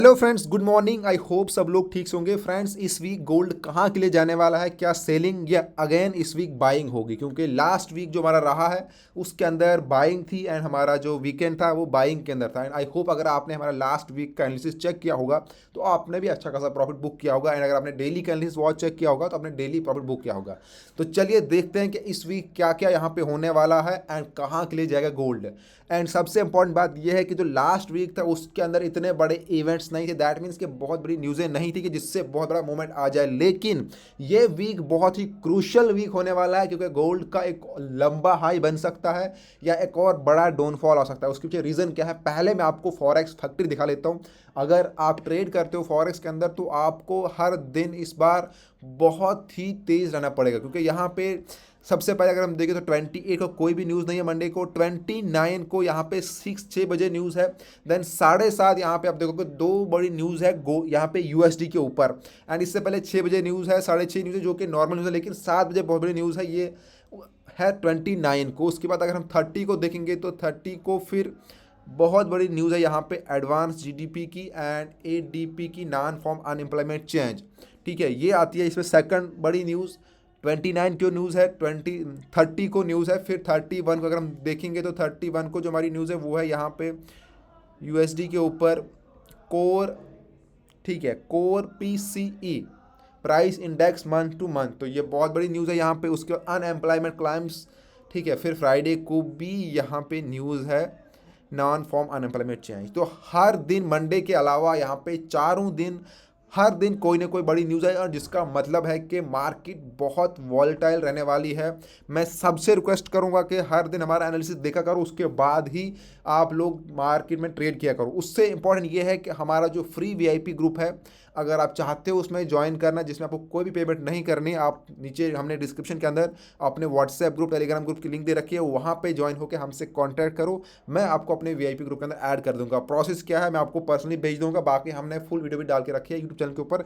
Hello friends, good morning. I hope सब लोग ठीक से होंगे। फ्रेंड्स, इस वीक गोल्ड कहाँ के लिए जाने वाला है? क्या सेलिंग या अगेन इस वीक बाइंग होगी? क्योंकि लास्ट वीक जो हमारा रहा है उसके अंदर बाइंग थी एंड हमारा जो वीकेंड था वो बाइंग के अंदर था। एंड आई होप अगर आपने हमारा लास्ट वीक का एनालिसिस चेक किया होगा तो आपने भी अच्छा खासा प्रॉफिट बुक किया होगा। एंड अगर आपने डेली का एनालिसिस वॉच चेक किया होगा तो आपने डेली प्रॉफिट बुक किया होगा। तो चलिए देखते हैं कि इस वीक क्या क्या यहाँ पे होने वाला है एंड कहाँ के लिए जाएगा गोल्ड। एंड सबसे इंपॉर्टेंट बात यह है कि जो लास्ट वीक था उसके अंदर इतने बड़े इवेंट्स नहीं थे। दैट मीन्स कि बहुत बड़ी न्यूज़ें नहीं थी कि जिससे बहुत बड़ा मूवमेंट आ जाए। लेकिन ये वीक बहुत ही क्रूशल वीक होने वाला है क्योंकि गोल्ड का एक लंबा हाई बन सकता है या एक और बड़ा डाउनफॉल आ सकता है। उसके पीछे रीज़न क्या है, पहले मैं आपको फॉरेक्स फैक्ट्री दिखा लेता हूँ। अगर आप ट्रेड करते हो फॉरेक्स के अंदर तो आपको हर दिन इस बार बहुत ही तेज़ रहना पड़ेगा क्योंकि यहाँ पे सबसे पहले अगर हम देखें तो 28 को कोई भी न्यूज़ नहीं है। मंडे को 29 को यहाँ पे 6 बजे न्यूज़ है। देन 7:30 यहाँ पे आप देखोगे दो बड़ी न्यूज़ है गो यहाँ पे यूएसडी के ऊपर। एंड इससे पहले 6 बजे न्यूज़ है, 6:30 न्यूज़ है जो कि नॉर्मल न्यूज़ है। लेकिन 7 बजे बहुत बड़ी न्यूज़ है, ये है 29 को। उसके बाद अगर हम 30 को देखेंगे तो 30 को फिर बहुत बड़ी न्यूज़ है यहाँ पे एडवांस जीडीपी की एंड एडीपी की, नॉन फॉर्म अनएम्प्लॉयमेंट चेंज। ठीक है, ये आती है इसमें सेकंड बड़ी न्यूज़। 29 को न्यूज़ है, 30 को न्यूज़ है। फिर 31 को अगर हम देखेंगे तो 31 को जो हमारी न्यूज़ है वो है यहाँ पे यूएसडी के ऊपर कोर। ठीक है, core PCE price index month two month, तो ये बहुत बड़ी न्यूज़ है यहाँ पे। उसके अनएम्प्लॉयमेंट क्लाइम्स। ठीक है, फिर फ्राइडे को भी यहाँ पे न्यूज़ है नॉन फॉर्म अनएम्प्लॉयमेंट चेंज। तो हर दिन मंडे के अलावा यहाँ पे चारों दिन हर दिन कोई ना कोई बड़ी न्यूज़ है और जिसका मतलब है कि मार्केट बहुत वॉलेटाइल रहने वाली है। मैं सबसे रिक्वेस्ट करूंगा कि हर दिन हमारा एनालिसिस देखा करो, उसके बाद ही आप लोग मार्केट में ट्रेड किया करो। उससे इंपॉर्टेंट ये है कि हमारा जो फ्री वीआईपी ग्रुप है, अगर आप चाहते हो उसमें ज्वाइन करना जिसमें आपको कोई भी पेमेंट नहीं करनी, आप नीचे हमने डिस्क्रिप्शन के अंदर अपने व्हाट्सएप ग्रुप टेलीग्राम ग्रुप की लिंक दे रखी है, वहाँ पे ज्वाइन होकर हमसे कांटेक्ट करो। मैं आपको अपने वीआईपी ग्रुप के अंदर ऐड कर दूंगा। प्रोसेस क्या है मैं आपको पर्सनली भेज दूंगा, बाकी हमने फुल वीडियो भी डाल के रखी है यूट्यूब चैनल के ऊपर।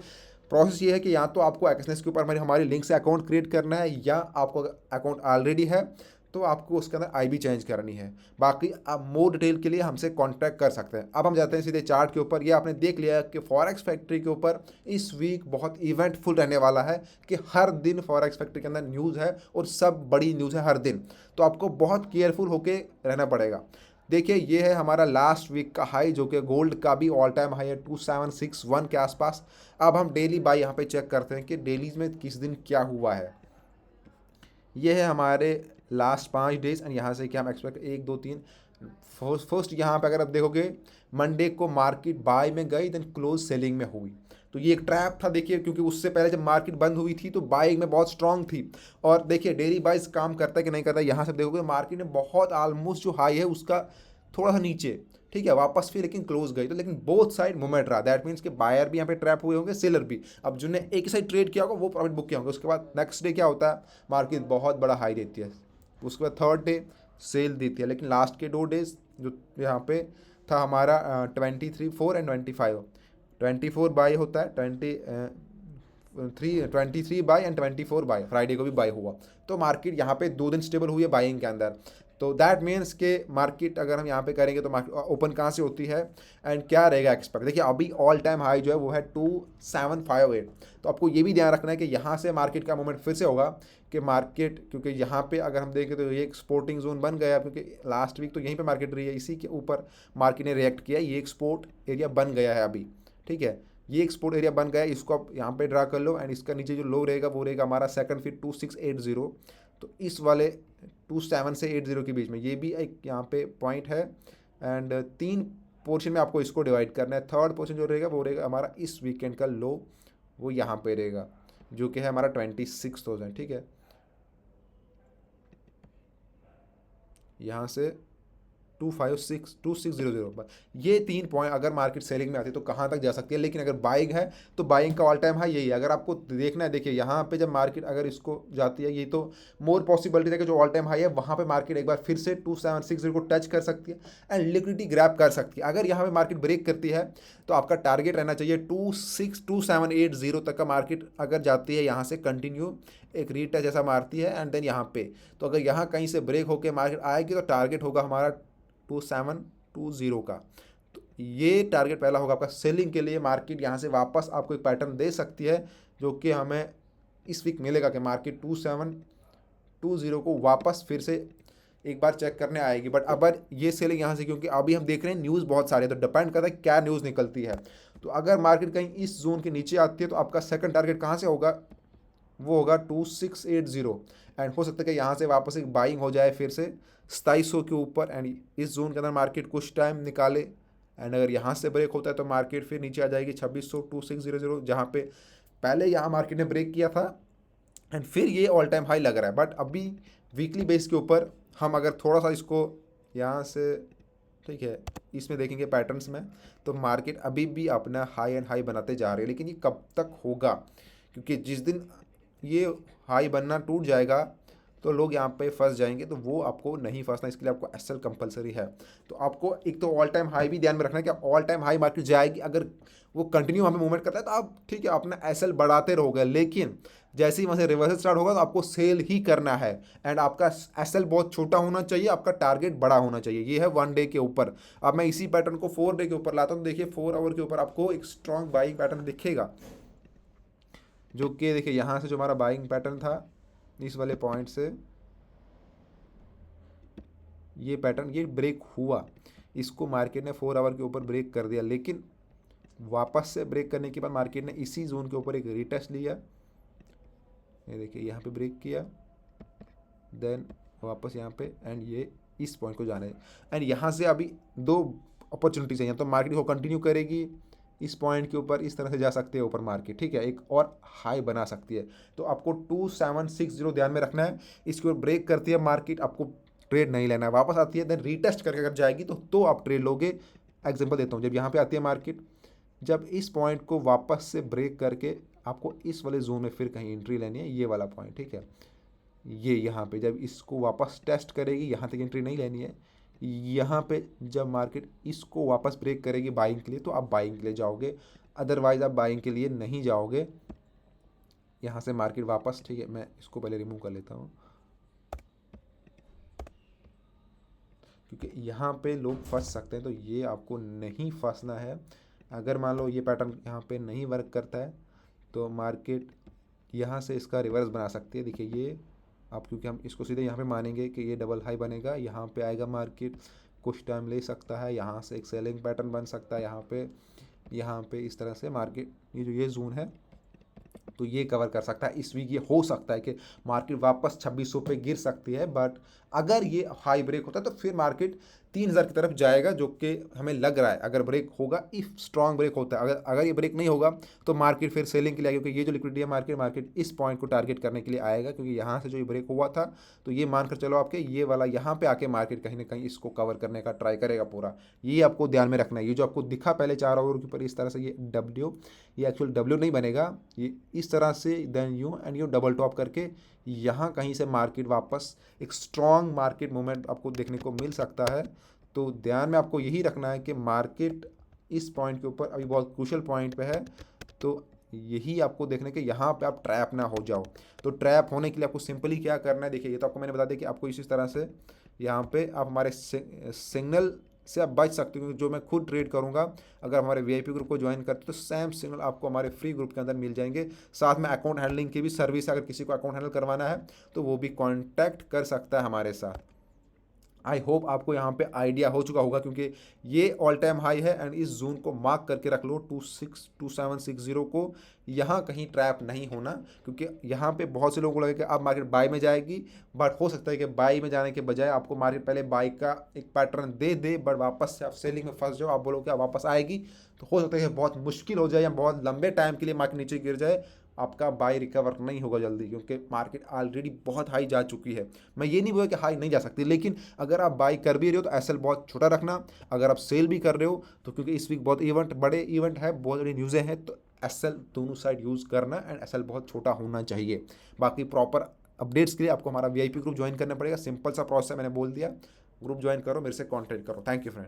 प्रोसेस ये है कि या तो आपको एक्सनेस के ऊपर हमारी लिंक से अकाउंट क्रिएट करना है, या आपको अकाउंट ऑलरेडी है तो आपको उसके अंदर आईबी चेंज करनी है। बाकी आप मोर डिटेल के लिए हमसे कांटेक्ट कर सकते हैं। अब हम जाते हैं सीधे चार्ट के ऊपर। ये आपने देख लिया कि फॉरेक्स फैक्ट्री के ऊपर इस वीक बहुत इवेंटफुल रहने वाला है कि हर दिन फॉरेक्स फैक्ट्री के अंदर न्यूज़ है और सब बड़ी न्यूज़ है हर दिन। तो आपको बहुत केयरफुल होकर रहना पड़ेगा। देखिए, ये है हमारा लास्ट वीक का हाई जो कि गोल्ड का भी ऑल टाइम हाई है 2761 के आसपास। अब हम डेली बाय यहाँ पे चेक करते हैं कि डेलीज में किस दिन क्या हुआ है। ये है हमारे लास्ट 5 डेज एंड यहाँ से क्या हम एक्सपेक्ट 1 2 3 फर्स्ट यहाँ पे अगर आप देखोगे मंडे को मार्केट बाय में गई देन क्लोज सेलिंग में हुई। तो ये एक ट्रैप था देखिए, क्योंकि उससे पहले जब मार्केट बंद हुई थी तो बाइंग में बहुत स्ट्रांग थी। और देखिए डेली बाइज काम करता है कि नहीं करता है। यहाँ से देखोगे मार्केट में बहुत ऑलमोस्ट जो हाई है उसका थोड़ा सा नीचे, ठीक है, वापस फिर लेकिन क्लोज गई। तो लेकिन बोथ साइड मूवमेंट रहा। दैट मीन्स कि बायर भी यहाँ पे ट्रैप हुए होंगे, सेलर भी। अब जिन्हें एक ही साइड ट्रेड किया होगा वो प्रॉफिट बुक किया होगा। उसके बाद नेक्स्ट डे क्या होता है, मार्केट बहुत बड़ा हाई देती है। उसके बाद थर्ड डे सेल देती है। लेकिन लास्ट के 2 डेज जो यहाँ पे था हमारा 23 4 एंड 25, 24 बाय होता है, 23 बाय एंड 24 बाय, फ्राइडे को भी बाय हुआ। तो मार्केट यहाँ पे 2 दिन स्टेबल हुई है बाइंग के अंदर। तो दैट मीन्स के मार्केट अगर हम यहाँ पे करेंगे तो मार्केट ओपन कहाँ से होती है एंड क्या रहेगा एक्सपेक्ट। देखिए अभी ऑल टाइम हाई जो है वो है 2758। तो आपको ये भी ध्यान रखना है कि यहाँ से मार्केट का मूवमेंट फिर से होगा कि मार्केट, क्योंकि यहाँ पे अगर हम देखें तो ये एक सपोर्टिंग जोन बन गया, क्योंकि लास्ट वीक तो यहीं पे मार्केट रही है, इसी के ऊपर मार्केट ने रिएक्ट किया। ये एक सपोर्ट एरिया बन गया है अभी। ठीक है, ये एक सपोर्ट एरिया बन गया है, इसको आप यहाँ पे ड्रा कर लो। एंड इसका नीचे जो लो रहेगा वो रहेगा हमारा सेकंड फिट 2680। तो इस वाले 27 से 80 के बीच में ये भी एक यहाँ पे पॉइंट है। एंड 3 पोर्शन में आपको इसको डिवाइड करना है। थर्ड पोर्शन जो रहेगा वो रहेगा हमारा इस वीकेंड का लो, वो यहाँ पे रहेगा जो कि है हमारा 26,000। ठीक है, यहाँ से 256 2600। ये 3 पॉइंट अगर मार्केट सेलिंग में आती है तो कहाँ तक जा सकती है। लेकिन अगर बाइंग है तो बाइंग का ऑल टाइम हाई यही है। अगर आपको देखना है, देखिए यहाँ पे जब मार्केट अगर इसको जाती है, ये तो मोर पॉसिबिलिटी है कि जो ऑल टाइम हाई है वहाँ पे मार्केट एक बार फिर से 2760 को टच कर सकती है एंड लिक्विडिटी ग्रैब कर सकती है। अगर यहाँ पे मार्केट ब्रेक करती है तो आपका टारगेट रहना चाहिए 2780 तक का। मार्केट अगर जाती है यहाँ से कंटिन्यू एक रीटच जैसा मारती है एंड देन यहाँ पे, तो अगर यहाँ कहीं से ब्रेक होकर मार्केट आएगी तो टारगेट होगा हमारा 2720 का। तो ये टारगेट पहला होगा आपका सेलिंग के लिए। मार्केट यहाँ से वापस आपको एक पैटर्न दे सकती है जो कि हमें इस वीक मिलेगा कि मार्केट 2720 को वापस फिर से एक बार चेक करने आएगी। बट अगर ये सेलिंग यहाँ से, क्योंकि अभी हम देख रहे हैं न्यूज़ बहुत सारे, तो डिपेंड करता है क्या न्यूज़ निकलती है। तो अगर मार्केट कहीं इस जोन के नीचे आती है तो आपका सेकंड टारगेट कहाँ से होगा, वो होगा 2680। एंड हो सकता है कि यहाँ से वापस एक बाइंग हो जाए फिर से 2700 के ऊपर, एंड इस जोन के अंदर मार्केट कुछ टाइम निकाले। एंड अगर यहाँ से ब्रेक होता है तो मार्केट फिर नीचे आ जाएगी 2600 2600, जहाँ पे पहले यहाँ मार्केट ने ब्रेक किया था एंड फिर ये ऑल टाइम हाई लग रहा है। बट अभी वीकली बेस के ऊपर हम अगर थोड़ा सा इसको यहाँ से, ठीक है, इसमें देखेंगे पैटर्न्स में, तो मार्केट अभी भी अपना हाई एंड हाई बनाते जा रही है। लेकिन ये कब तक होगा, क्योंकि जिस दिन ये हाई बनना टूट जाएगा तो लोग यहाँ पे फंस जाएंगे, तो वो आपको नहीं फंसना, इसके लिए आपको एसएल कंपलसरी है। तो आपको एक तो ऑल टाइम हाई भी ध्यान में रखना है कि ऑल टाइम हाई मार्केट जाएगी, अगर वो कंटिन्यू वहाँ पे मूवमेंट करता है तो आप ठीक है अपना एसएल बढ़ाते रहोगे, लेकिन जैसे ही वहाँ से रिवर्सल स्टार्ट होगा तो आपको सेल ही करना है। एंड आपका एसएल बहुत छोटा होना चाहिए, आपका टारगेट बड़ा होना चाहिए। ये है 1 डे के ऊपर। अब मैं इसी पैटर्न को 4 डे के ऊपर लाता हूँ। देखिए 4 आवर के ऊपर आपको एक स्ट्रॉन्ग बाइंग पैटर्न दिखेगा, जो कि देखिए यहाँ से जो हमारा बाइंग पैटर्न था इस वाले पॉइंट से, ये पैटर्न ये ब्रेक हुआ, इसको मार्केट ने 4 आवर के ऊपर ब्रेक कर दिया। लेकिन वापस से ब्रेक करने के बाद मार्केट ने इसी जोन के ऊपर एक रीटेस्ट लिया, ये देखिए यहाँ पे ब्रेक किया, देन वापस यहाँ पे, एंड ये इस पॉइंट को जाना है। एंड यहाँ से अभी 2 अपॉर्चुनिटीज हैं, या तो मार्केट को कंटिन्यू करेगी इस पॉइंट के ऊपर, इस तरह से जा सकते हैं ऊपर मार्केट, ठीक है, एक और हाई बना सकती है। तो आपको 2760 ध्यान में रखना है। इसके ऊपर ब्रेक करती है मार्केट, आपको ट्रेड नहीं लेना है। वापस आती है देन रीटेस्ट करके अगर जाएगी तो आप ट्रेड लोगे। एग्जांपल देता हूँ, जब यहाँ पे आती है मार्केट, जब इस पॉइंट को वापस से ब्रेक करके आपको इस वाले जोन में फिर कहीं एंट्री लेनी है, ये वाला पॉइंट, ठीक है, ये यहाँ पे जब इसको वापस टेस्ट करेगी, यहाँ तक एंट्री नहीं लेनी है। यहाँ पे जब मार्केट इसको वापस ब्रेक करेगी बाइंग के लिए, तो आप बाइंग के लिए जाओगे, अदरवाइज आप बाइंग के लिए नहीं जाओगे। यहाँ से मार्केट वापस, ठीक है, मैं इसको पहले रिमूव कर लेता हूँ, क्योंकि यहाँ पे लोग फंस सकते हैं, तो ये आपको नहीं फंसना है। अगर मान लो ये पैटर्न यहाँ पे नहीं वर्क करता है तो मार्केट यहाँ से इसका रिवर्स बना सकती है। देखिए ये आप, क्योंकि हम इसको सीधे यहाँ पे मानेंगे कि ये डबल हाई बनेगा, यहाँ पे आएगा मार्केट, कुछ टाइम ले सकता है, यहाँ से एक सेलिंग पैटर्न बन सकता है, यहाँ पे इस तरह से मार्केट ये जो ये जोन है तो ये कवर कर सकता है। इस वीक ये हो सकता है कि मार्केट वापस 2600 पे गिर सकती है, बट अगर ये हाई ब्रेक होता है तो फिर मार्केट 3000 की तरफ जाएगा, जो कि हमें लग रहा है अगर ब्रेक होगा, इफ स्ट्रॉन्ग ब्रेक होता है। अगर ये ब्रेक नहीं होगा तो मार्केट फिर सेलिंग के लिए आएगा, क्योंकि ये जो लिक्विडिटी है मार्केट इस पॉइंट को टारगेट करने के लिए आएगा, क्योंकि यहाँ से जो ये ब्रेक हुआ था, तो ये मानकर चलो आपके ये वाला यहाँ पे आके मार्केट कहीं ना कहीं इसको कवर करने का ट्राई करेगा पूरा। ये आपको ध्यान में रखना है। ये जो आपको दिखा पहले 4 आवर के ऊपर इस तरह से ये डब्ल्यू, ये एक्चुअल डब्ल्यू नहीं बनेगा, ये इस तरह से then you and you double top करके यहाँ कहीं से मार्केट वापस एक स्ट्रॉन्ग मार्केट मूवमेंट आपको देखने को मिल सकता है। तो ध्यान में आपको यही रखना है कि मार्केट इस पॉइंट के ऊपर अभी बहुत क्रूशियल पॉइंट पे है, तो यही आपको देखने के यहाँ पे आप ट्रैप ना हो जाओ। तो ट्रैप होने के लिए आपको सिंपली क्या करना है, देखिए ये तो आपको मैंने बता दिया कि आपको इसी तरह से यहाँ पे आप हमारे सिग्नल से आप बच सकते हो, क्योंकि जो मैं खुद ट्रेड करूंगा, अगर हमारे वीआईपी ग्रुप को ज्वाइन करते हो तो सेम सिग्नल आपको हमारे फ्री ग्रुप के अंदर मिल जाएंगे। साथ में अकाउंट हैंडलिंग की भी सर्विस, अगर किसी को अकाउंट हैंडल करवाना है तो वो भी कॉन्टैक्ट कर सकता है हमारे साथ। आई होप आपको यहाँ पे आइडिया हो चुका होगा, क्योंकि ये ऑल टाइम हाई है एंड इस जोन को मार्क करके रख लो 2760 को। यहाँ कहीं ट्रैप नहीं होना, क्योंकि यहाँ पे बहुत से लोगों को लगे कि अब मार्केट बाई में जाएगी, बट हो सकता है कि बाई में जाने के बजाय आपको मार्केट पहले बाई का एक पैटर्न दे बट वापस से आप सेलिंग में फंस जाओ। आप बोलो कि वापस आएगी, तो हो सकता है कि बहुत मुश्किल हो जाए या बहुत लंबे टाइम के लिए मार्केट नीचे गिर जाए, आपका बाई रिकवर नहीं होगा जल्दी, क्योंकि मार्केट ऑलरेडी बहुत हाई जा चुकी है। मैं ये नहीं बोला कि हाई नहीं जा सकती, लेकिन अगर आप बाई कर भी रहे हो तो एसएल बहुत छोटा रखना। अगर आप सेल भी कर रहे हो तो, क्योंकि इस वीक बहुत बड़े इवेंट है, बहुत बड़ी न्यूज़ें हैं, तो एसएल दोनों साइड यूज़ करना एंड एसएल बहुत छोटा होना चाहिए। बाकी प्रॉपर अपडेट्स के लिए आपको हमारा वीआईपी ग्रुप ज्वाइन करना पड़ेगा। सिंपल सा प्रोसेस मैंने बोल दिया, ग्रुप ज्वाइन करो, मेरे से कॉन्टैक्ट करो। Thank you friend.